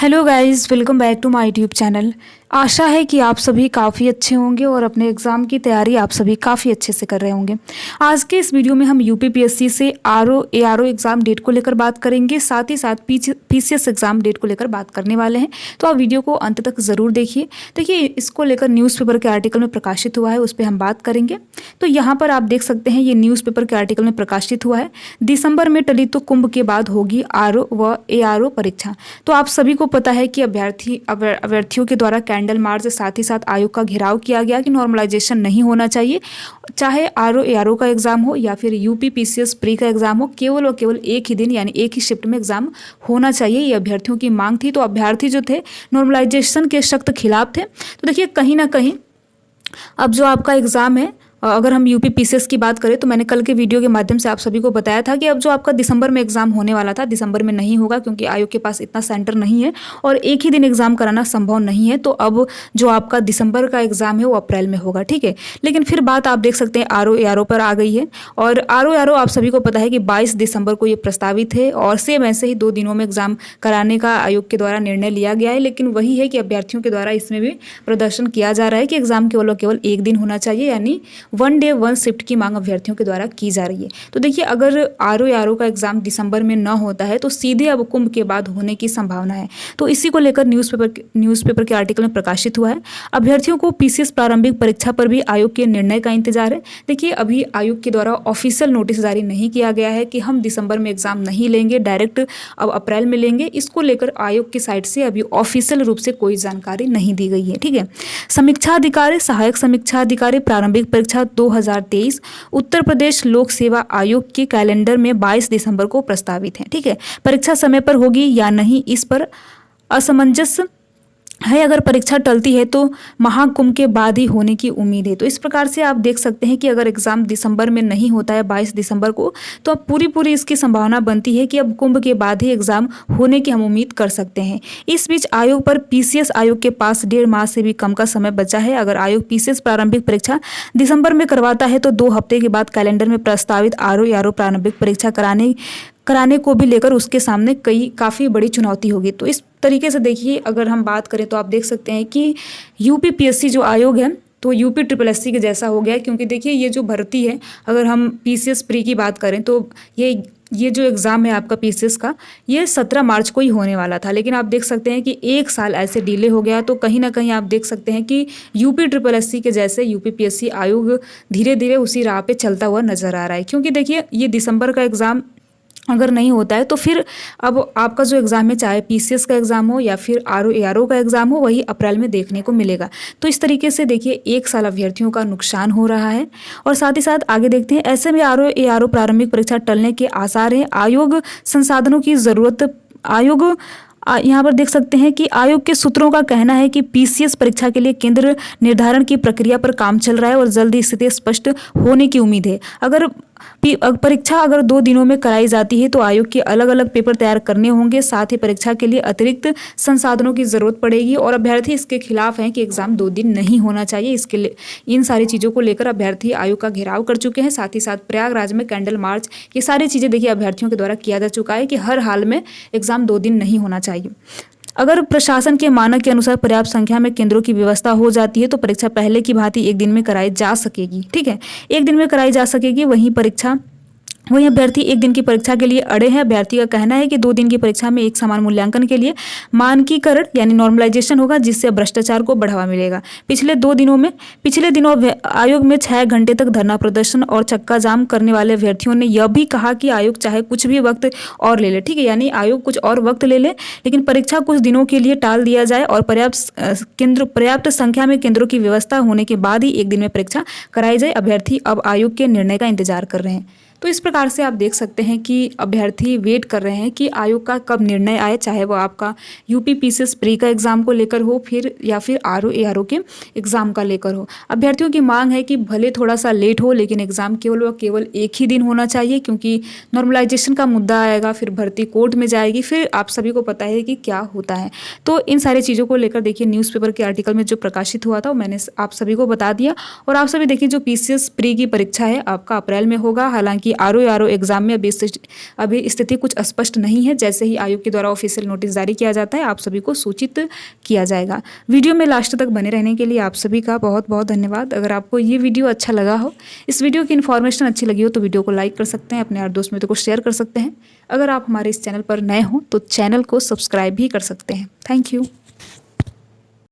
Hello guys, welcome back to my YouTube channel. आशा है कि आप सभी काफ़ी अच्छे होंगे और अपने एग्ज़ाम की तैयारी आप सभी काफ़ी अच्छे से कर रहे होंगे। आज के इस वीडियो में हम यूपीपीएससी से एआरओ एग्ज़ाम डेट को लेकर बात करेंगे, साथ ही साथ पीसीएस एग्ज़ाम डेट को लेकर बात करने वाले हैं। तो आप वीडियो को अंत तक ज़रूर देखिए। देखिए, इसको लेकर न्यूज़पेपर के आर्टिकल में प्रकाशित हुआ है, उस पर हम बात करेंगे। तो यहाँ पर आप देख सकते हैं, ये न्यूज़पेपर के आर्टिकल में प्रकाशित हुआ है। दिसंबर में टली तो कुंभ के बाद होगी आरओ व एआरओ परीक्षा। तो आप सभी को पता है कि अभ्यर्थियों के द्वारा कैंडल मार्च, साथ ही साथ आयोग का घेराव किया गया कि नॉर्मलाइजेशन नहीं होना चाहिए, चाहे आरओ एआरओ का एग्जाम हो या फिर यूपी पीसीएस प्री का एग्जाम हो, केवल और केवल एक ही दिन यानी एक ही शिफ्ट में एग्जाम होना चाहिए। ये अभ्यर्थियों की मांग थी। तो अभ्यर्थी जो थे नॉर्मलाइजेशन के सख्त खिलाफ थे। तो देखिए, कहीं ना कहीं अब जो आपका एग्जाम है, अगर हम यूपी पीसीएस की बात करें तो मैंने कल के वीडियो के माध्यम से आप सभी को बताया था कि अब जो आपका दिसंबर में एग्जाम होने वाला था, दिसंबर में नहीं होगा क्योंकि आयोग के पास इतना सेंटर नहीं है और एक ही दिन एग्जाम कराना संभव नहीं है। तो अब जो आपका दिसंबर का एग्जाम है वो अप्रैल में होगा, ठीक है। लेकिन फिर बात आप देख सकते हैं आरओ एआरओ पर आ गई है। और आरओ एआरओ आप सभी को पता है कि 22 दिसंबर को ये प्रस्तावित है और सेम ऐसे ही 2 दिनों में एग्जाम कराने का आयोग के द्वारा निर्णय लिया गया है। लेकिन वही है कि अभ्यर्थियों के द्वारा इसमें भी प्रदर्शन किया जा रहा है कि एग्जाम केवल और केवल एक दिन होना चाहिए, यानी 1 डे 1 शिफ्ट की मांग अभ्यर्थियों के द्वारा की जा रही है। तो देखिए, अगर आरओ एआरओ का एग्जाम दिसंबर में न होता है तो सीधे अब कुंभ के बाद होने की संभावना है। तो इसी को लेकर न्यूज़पेपर के आर्टिकल में प्रकाशित हुआ है। अभ्यर्थियों को पीसीएस प्रारंभिक परीक्षा पर भी आयोग के निर्णय का इंतजार है। देखिए, अभी आयोग के द्वारा ऑफिशियल नोटिस जारी नहीं किया गया है कि हम दिसंबर में एग्जाम नहीं लेंगे, डायरेक्ट अब अप्रैल में लेंगे। इसको लेकर आयोग की साइड से अभी ऑफिशियल रूप से कोई जानकारी नहीं दी गई है, ठीक है। समीक्षा अधिकारी, सहायक समीक्षा अधिकारी प्रारंभिक परीक्षा 2023 उत्तर प्रदेश लोक सेवा आयोग के कैलेंडर में 22 दिसंबर को प्रस्तावित है, ठीक है। परीक्षा समय पर होगी या नहीं, इस पर असमंजस है। अगर परीक्षा टलती है तो महाकुंभ के बाद ही होने की उम्मीद है। तो इस प्रकार से आप देख सकते हैं कि अगर एग्जाम दिसंबर में नहीं होता है 22 दिसंबर को, तो अब पूरी इसकी संभावना बनती है कि अब कुंभ के बाद ही एग्जाम होने की हम उम्मीद कर सकते हैं। इस बीच आयोग पर पीसीएस आयोग के पास 1.5 माह से भी कम का समय बचा है। अगर आयोग पीसीएस प्रारंभिक परीक्षा दिसंबर में करवाता है तो 2 हफ्ते के बाद कैलेंडर में प्रस्तावित आरओ एआरओ प्रारंभिक परीक्षा कराने को भी लेकर उसके सामने काफ़ी बड़ी चुनौती होगी। तो इस तरीके से देखिए, अगर हम बात करें तो आप देख सकते हैं कि यूपीपीएससी जो आयोग है तो यूपी ट्रिपल एससी के जैसा हो गया है। क्योंकि देखिए, ये जो भर्ती है, अगर हम पीसीएस प्री की बात करें तो ये जो एग्ज़ाम है आपका पीसीएस का, ये 17 मार्च को ही होने वाला था। लेकिन आप देख सकते हैं कि 1 साल ऐसे डिले हो गया। तो कहीं ना कहीं आप देख सकते हैं कि यूपी ट्रिपल एससी के जैसे यूपीपीएससी आयोग धीरे धीरे उसी राह पे चलता हुआ नजर आ रहा है। क्योंकि देखिए, ये दिसंबर का एग्ज़ाम अगर नहीं होता है तो फिर अब आपका जो एग्ज़ाम है, चाहे पीसीएस का एग्ज़ाम हो या फिर आरओ एआरओ का एग्ज़ाम हो, वही अप्रैल में देखने को मिलेगा। तो इस तरीके से देखिए, 1 साल अभ्यर्थियों का नुकसान हो रहा है। और साथ ही साथ आगे देखते हैं, ऐसे में आरओ एआरओ प्रारंभिक परीक्षा टलने के आसार हैं। आयोग संसाधनों की ज़रूरत, यहाँ पर देख सकते हैं कि आयोग के सूत्रों का कहना है कि पीसीएस परीक्षा के लिए केंद्र निर्धारण की प्रक्रिया पर काम चल रहा है और जल्द ही स्थिति स्पष्ट होने की उम्मीद है। अगर परीक्षा अगर 2 दिनों में कराई जाती है तो आयोग के अलग अलग पेपर तैयार करने होंगे। साथ ही परीक्षा के लिए अतिरिक्त संसाधनों की जरूरत पड़ेगी और अभ्यर्थी इसके खिलाफ हैं कि एग्जाम 2 दिन नहीं होना चाहिए। इसके लिए इन सारी चीज़ों को लेकर अभ्यर्थी आयोग का घेराव कर चुके हैं। साथ ही साथ प्रयागराज में कैंडल मार्च, ये सारी चीज़ें देखिए अभ्यर्थियों के द्वारा किया जा चुका है कि हर हाल में एग्जाम 2 दिन नहीं होना चाहिए। अगर प्रशासन के मानक के अनुसार पर्याप्त संख्या में केंद्रों की व्यवस्था हो जाती है तो परीक्षा पहले की भांति 1 दिन में कराई जा सकेगी, ठीक है। 1 दिन में कराई जा सकेगी। वहीं अभ्यर्थी 1 दिन की परीक्षा के लिए अड़े हैं। अभ्यर्थी का कहना है कि 2 दिन की परीक्षा में एक समान मूल्यांकन के लिए मानकीकरण यानी नॉर्मलाइजेशन होगा, जिससे भ्रष्टाचार को बढ़ावा मिलेगा। पिछले दिनों आयोग में 6 घंटे तक धरना प्रदर्शन और चक्का जाम करने वाले अभ्यर्थियों ने यह भी कहा कि आयोग चाहे कुछ भी वक्त और ले ले, ठीक है, यानी आयोग कुछ और वक्त ले ले, लेकिन परीक्षा कुछ दिनों के लिए टाल दिया जाए और पर्याप्त संख्या में केंद्रों की व्यवस्था होने के बाद ही 1 दिन में परीक्षा कराई जाए। अभ्यर्थी अब आयोग के निर्णय का इंतजार कर रहे हैं। तो इस प्रकार से आप देख सकते हैं कि अभ्यर्थी वेट कर रहे हैं कि आयोग का कब निर्णय आए, चाहे वो आपका यूपी पीसीएस प्री का एग्जाम को लेकर हो या फिर आरओ एआरओ के एग्जाम का लेकर हो। अभ्यर्थियों की मांग है कि भले थोड़ा सा लेट हो, लेकिन एग्जाम केवल एक ही दिन होना चाहिए। क्योंकि नॉर्मलाइजेशन का मुद्दा आएगा, फिर भर्ती कोर्ट में जाएगी, फिर आप सभी को पता है कि क्या होता है। तो इन सारी चीज़ों को लेकर देखिए, न्यूज़पेपर के आर्टिकल में जो प्रकाशित हुआ था वो मैंने आप सभी को बता दिया। और आप सभी देखिए, जो पीसीएस प्री की परीक्षा है आपका अप्रैल में होगा। हालांकि आरओ एग्ज़ाम में अभी स्थिति कुछ स्पष्ट नहीं है। जैसे ही आयोग के द्वारा ऑफिशियल नोटिस जारी किया जाता है आप सभी को सूचित किया जाएगा। वीडियो में लास्ट तक बने रहने के लिए आप सभी का बहुत बहुत धन्यवाद। अगर आपको ये वीडियो अच्छा लगा हो, इस वीडियो की इन्फॉर्मेशन अच्छी लगी हो तो वीडियो को लाइक कर सकते हैं, अपने यार दोस्त मित्रों को शेयर कर सकते हैं। अगर आप हमारे इस चैनल पर नए हो तो चैनल को सब्सक्राइब भी कर सकते हैं। Thank you.